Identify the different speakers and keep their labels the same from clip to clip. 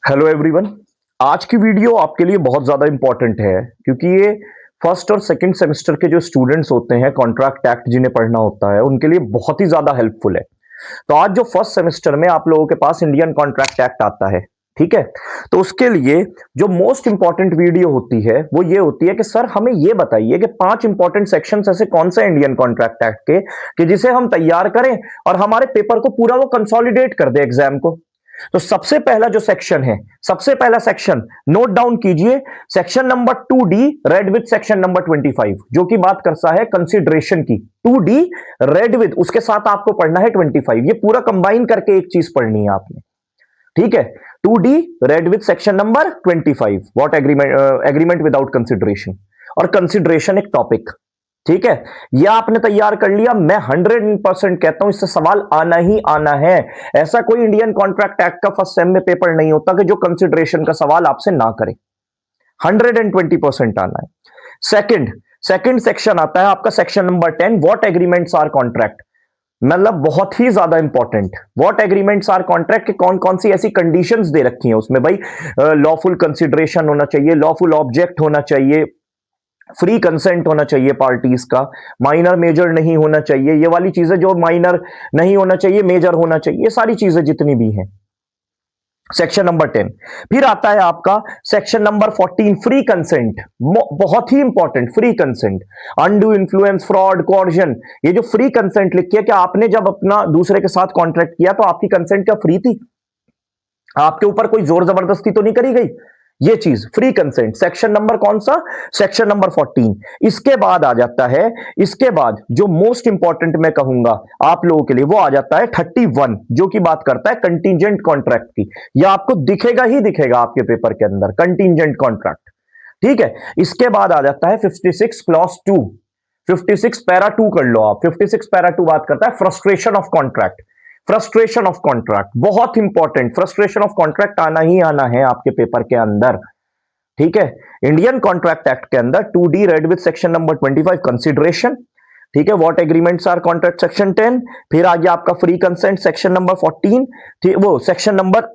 Speaker 1: Hello everyone. आज की video आपके लिए बहुत ज़्यादा इंपॉर्टेंट है क्योंकि ये फर्स्ट और सेकंड सेमेस्टर के जो स्टूडेंट्स होते हैं कॉन्ट्रैक्ट एक्ट जिन्हें पढ़ना होता है उनके लिए बहुत ही ज़्यादा हेल्पफुल है। तो आज जो फर्स्ट सेमेस्टर में आप लोगों के पास इंडियन कॉन्ट्रैक्ट एक्ट आता है, ठीक है, तो उसके लिए जो मोस्ट इंपॉर्टेंट वीडियो होती है वो ये होती है कि सर हमें ये बताइए कि 5 इंपॉर्टेंट सेक्शंस ऐसे कौन से इंडियन कॉन्ट्रैक्ट एक्ट के कि जिसे हम तैयार करें और हमारे पेपर को पूरा वो कंसोलिडेट कर दे एग्जाम को। तो सबसे पहला जो सेक्शन है, सबसे पहला सेक्शन नोट डाउन कीजिए, section number 2D read with section number 25 जो कि बात करता है कंसिडरेशन की। 2D रेड विथ उसके साथ आपको पढ़ना है 25, ये पूरा कंबाइन करके एक चीज पढ़नी है आपने, ठीक है। 2D read with section number 25 what agreement without consideration, और कंसिडरेशन एक टॉपिक, ठीक है। यह आपने तैयार कर लिया। मैं 100% कहता हूं इससे सवाल आना ही आना है। ऐसा कोई इंडियन कॉन्ट्रैक्ट एक्ट का फर्स्ट सेम में पेपर नहीं होता कि जो कंसिडरेशन का सवाल आपसे ना करे। 120% आना है। सेकंड सेक्शन आता है आपका section number 10 what agreements are contract, मतलब बहुत ही ज्यादा important. What agreements are contract के कौन कौन सी ऐसी कंडीशंस दे रखी हैं उसमें भाई। लॉफुल कंसिडरेशन होना चाहिए, लॉफुल ऑब्जेक्ट होना चाहिए, फ्री कंसेंट होना चाहिए पार्टीज का, माइनर मेजर नहीं होना चाहिए, ये वाली चीजें जो माइनर नहीं होना चाहिए मेजर होना चाहिए, ये सारी चीजें जितनी भी हैं सेक्शन नंबर 10। फिर आता है आपका सेक्शन नंबर 14 फ्री कंसेंट, बहुत ही important. Free consent, undue influence, fraud, coercion, ये जो फ्री कंसेंट लिखी है कि आपने जब अपना दूसरे के साथ कॉन्ट्रैक्ट किया तो आपकी कंसेंट क्या फ्री थी, आपके ऊपर कोई जोर जबरदस्ती तो नहीं करी गई, ये चीज फ्री कंसेंट। सेक्शन नंबर कौन सा, सेक्शन नंबर 14। इसके बाद आ जाता है, इसके बाद जो मोस्ट इंपॉर्टेंट मैं कहूंगा आप लोगों के लिए वो आ जाता है 31 जो कि बात करता है कंटीजेंट कॉन्ट्रैक्ट की। यह आपको दिखेगा ही दिखेगा आपके पेपर के अंदर, कंटीजेंट कॉन्ट्रैक्ट, ठीक है। इसके बाद आ जाता है 56 क्लॉज 2, 56 पैरा 2 कर लो आप। 56 पैरा 2 बात करता है frustration of contract. Frustration of contract बहुत इंपॉर्टेंट, फ्रस्ट्रेशन ऑफ कॉन्ट्रैक्ट आना ही आना है आपके पेपर के अंदर, ठीक है। इंडियन कॉन्ट्रैक्ट एक्ट के अंदर 2D read with section number 25 consideration, ठीक है। What agreements are contract section 10। फिर आ गया आपका फ्री कंसेंट सेक्शन नंबर 14, ठीक, वो सेक्शन नंबर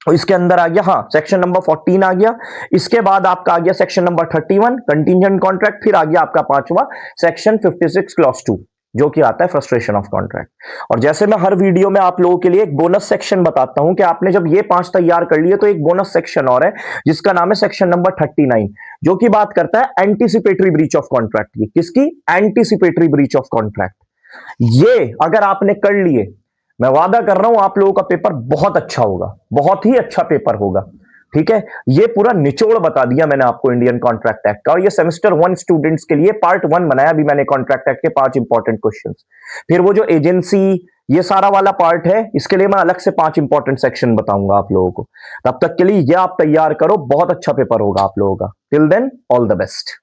Speaker 1: इसके अंदर आ गया, हाँ सेक्शन नंबर 14 आ गया। इसके बाद आपका आ गया सेक्शन नंबर 31 कंटीजेंट कॉन्ट्रैक्ट। फिर आ गया आपका पांचवा सेक्शन 56 क्लॉज 2 जो कि आता है फ्रस्ट्रेशन ऑफ कॉन्ट्रैक्ट। और जैसे मैं हर वीडियो में आप लोगों के लिए एक बोनस सेक्शन बताता हूं कि आपने जब ये 5 तैयार कर लिए तो एक बोनस सेक्शन और है जिसका नाम है सेक्शन नंबर 39 जो कि बात करता है एंटीसिपेटरी ब्रीच ऑफ कॉन्ट्रैक्ट की। किसकी, एंटीसिपेटरी ब्रीच ऑफ कॉन्ट्रैक्ट। ये अगर आपने कर लिए, मैं वादा कर रहा हूं आप लोगों का पेपर बहुत अच्छा होगा, बहुत ही अच्छा पेपर होगा, ठीक है। ये पूरा निचोड़ बता दिया मैंने आपको इंडियन कॉन्ट्रैक्ट एक्ट का, और ये सेमेस्टर 1 स्टूडेंट्स के लिए पार्ट 1 बनाया अभी मैंने कॉन्ट्रैक्ट एक्ट के 5 इंपॉर्टेंट क्वेश्चंस। फिर वो जो एजेंसी ये सारा वाला पार्ट है इसके लिए मैं अलग से 5 इंपॉर्टेंट सेक्शन बताऊंगा आप लोगों को। तब तक के लिए ये आप तैयार करो, बहुत अच्छा पेपर होगा आप लोगों का। Till then all the best.